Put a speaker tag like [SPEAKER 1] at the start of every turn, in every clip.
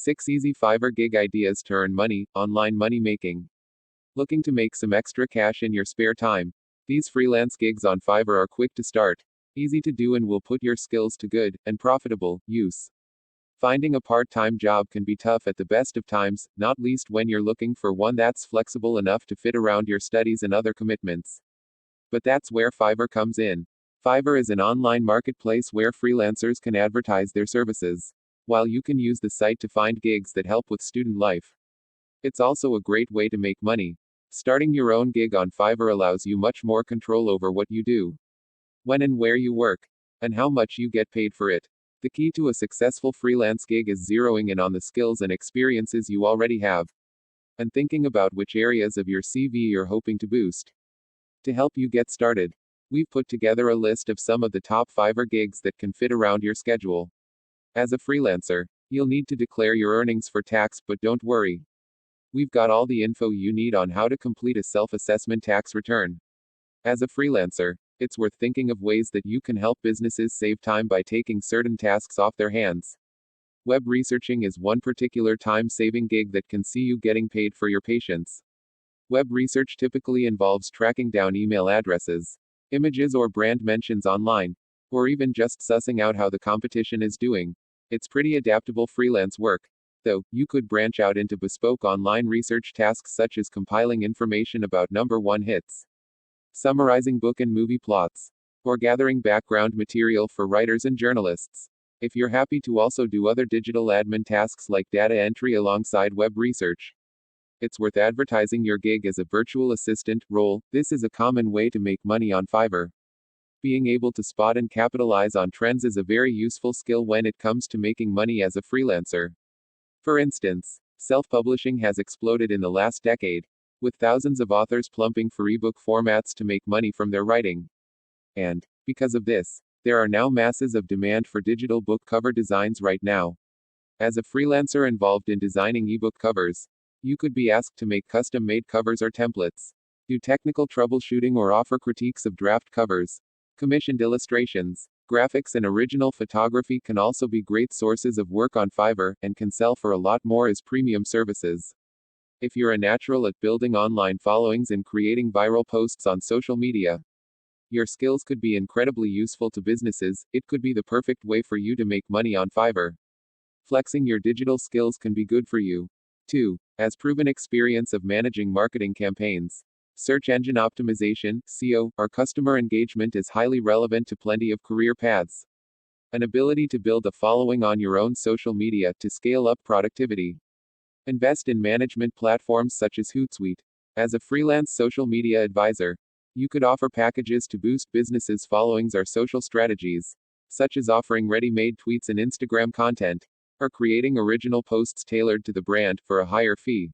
[SPEAKER 1] 6 Easy Fiverr Gig Ideas to Earn Money, Online Money Making. Looking to make some extra cash in your spare time? These freelance gigs on Fiverr are quick to start, easy to do, and will put your skills to good and profitable use. Finding a part-time job can be tough at the best of times, not least when you're looking for one that's flexible enough to fit around your studies and other commitments. But that's where Fiverr comes in. Fiverr is an online marketplace where freelancers can advertise their services, while you can use the site to find gigs that help with student life. It's also a great way to make money. Starting your own gig on Fiverr allows you much more control over what you do, when and where you work, and how much you get paid for it. The key to a successful freelance gig is zeroing in on the skills and experiences you already have, and thinking about which areas of your CV you're hoping to boost. To help you get started, we've put together a list of some of the top Fiverr gigs that can fit around your schedule. As a freelancer, you'll need to declare your earnings for tax, but don't worry. We've got all the info you need on how to complete a self-assessment tax return. As a freelancer, it's worth thinking of ways that you can help businesses save time by taking certain tasks off their hands. Web researching is one particular time-saving gig that can see you getting paid for your patience. Web research typically involves tracking down email addresses, images, or brand mentions online, or even just sussing out how the competition is doing. It's pretty adaptable freelance work, though. You could branch out into bespoke online research tasks such as compiling information about number one hits, summarizing book and movie plots, or gathering background material for writers and journalists. If you're happy to also do other digital admin tasks like data entry alongside web research, it's worth advertising your gig as a virtual assistant role. This is a common way to make money on Fiverr. Being able to spot and capitalize on trends is a very useful skill when it comes to making money as a freelancer. For instance, self-publishing has exploded in the last decade, with thousands of authors plumping for ebook formats to make money from their writing. And, because of this, there are now masses of demand for digital book cover designs right now. As a freelancer involved in designing ebook covers, you could be asked to make custom-made covers or templates, do technical troubleshooting, or offer critiques of draft covers. Commissioned illustrations, graphics, and original photography can also be great sources of work on Fiverr, and can sell for a lot more as premium services. If you're a natural at building online followings and creating viral posts on social media, your skills could be incredibly useful to businesses. It could be the perfect way for you to make money on Fiverr. Flexing your digital skills can be good for you, too, as proven experience of managing marketing campaigns, search engine optimization, SEO, or customer engagement is highly relevant to plenty of career paths. An ability to build a following on your own social media to scale up productivity. Invest in management platforms such as Hootsuite. As a freelance social media advisor, you could offer packages to boost businesses' followings or social strategies, such as offering ready-made tweets and Instagram content, or creating original posts tailored to the brand for a higher fee.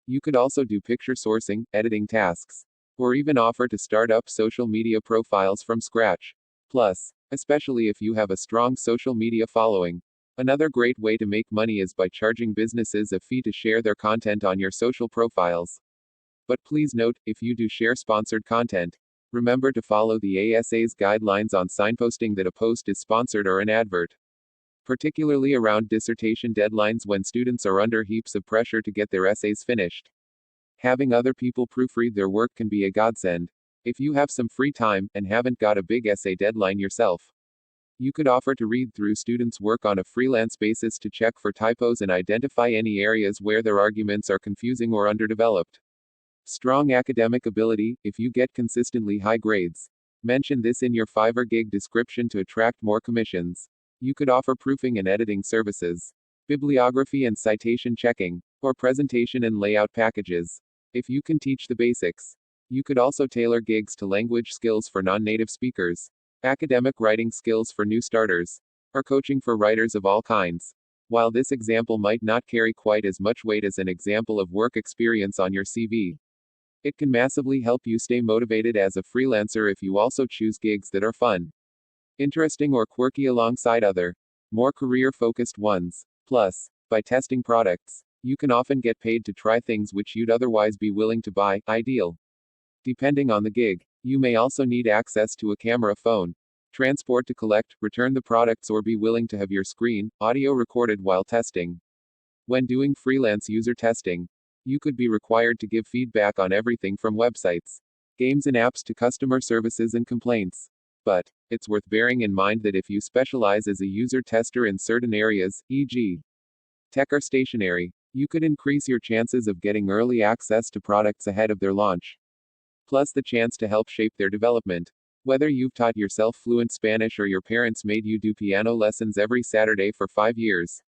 [SPEAKER 1] You could also do picture sourcing, editing tasks, or even offer to start up social media profiles from scratch. Plus, especially if you have a strong social media following, another great way to make money is by charging businesses a fee to share their content on your social profiles. But please note, if you do share sponsored content, remember to follow the ASA's guidelines on signposting that a post is sponsored or an advert. Particularly around dissertation deadlines when students are under heaps of pressure to get their essays finished. Having other people proofread their work can be a godsend. If you have some free time, and haven't got a big essay deadline yourself, you could offer to read through students' work on a freelance basis to check for typos and identify any areas where their arguments are confusing or underdeveloped. Strong academic ability. If you get consistently high grades, mention this in your Fiverr gig description to attract more commissions. You could offer proofing and editing services, bibliography and citation checking, or presentation and layout packages. If you can teach the basics, you could also tailor gigs to language skills for non-native speakers, academic writing skills for new starters, or coaching for writers of all kinds. While this example might not carry quite as much weight as an example of work experience on your CV, it can massively help you stay motivated as a freelancer if you also choose gigs that are fun, interesting, or quirky alongside other, more career-focused ones. Plus, by testing products, you can often get paid to try things which you'd otherwise be willing to buy. Ideal. Depending on the gig, you may also need access to a camera, phone, transport to collect, return the products, or be willing to have your screen, audio recorded while testing. When doing freelance user testing, you could be required to give feedback on everything from websites, games and apps to customer services and complaints. But, it's worth bearing in mind that if you specialize as a user tester in certain areas, e.g., tech or stationery, you could increase your chances of getting early access to products ahead of their launch. Plus the chance to help shape their development. Whether you've taught yourself fluent Spanish or your parents made you do piano lessons every Saturday for 5 years,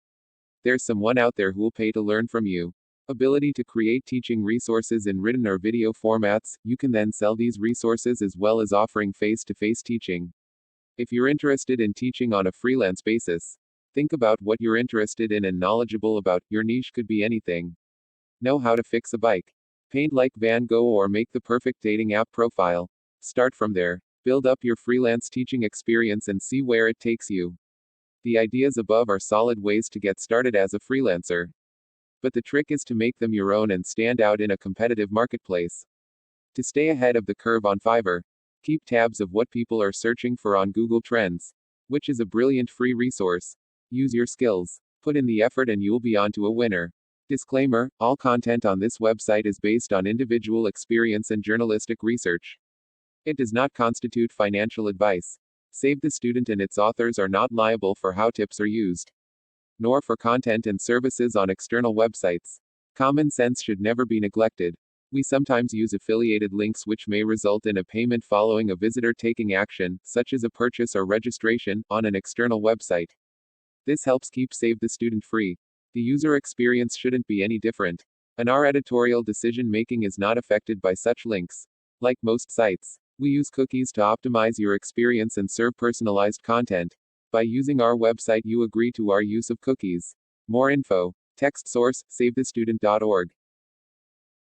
[SPEAKER 1] there's someone out there who'll pay to learn from you. Ability to create teaching resources in written or video formats, you can then sell these resources as well as offering face-to-face teaching. If you're interested in teaching on a freelance basis, think about what you're interested in and knowledgeable about. Your niche could be anything. Know how to fix a bike, paint like Van Gogh, or make the perfect dating app profile. Start from there. Build up your freelance teaching experience and see where it takes you. The ideas above are solid ways to get started as a freelancer. But the trick is to make them your own and stand out in a competitive marketplace. To stay ahead of the curve on Fiverr, keep tabs of what people are searching for on Google Trends, which is a brilliant free resource. Use your skills, put in the effort, and you'll be on to a winner. Disclaimer: all content on this website is based on individual experience and journalistic research. It does not constitute financial advice. Save the Student and its authors are not liable for how tips are used, nor for content and services on external websites. Common sense should never be neglected. We sometimes use affiliated links which may result in a payment following a visitor taking action, such as a purchase or registration, on an external website. This helps keep Save the Student free. The user experience shouldn't be any different, and our editorial decision making is not affected by such links. Like most sites, we use cookies to optimize your experience and serve personalized content. By using our website, you agree to our use of cookies. More info. Text source: savethestudent.org.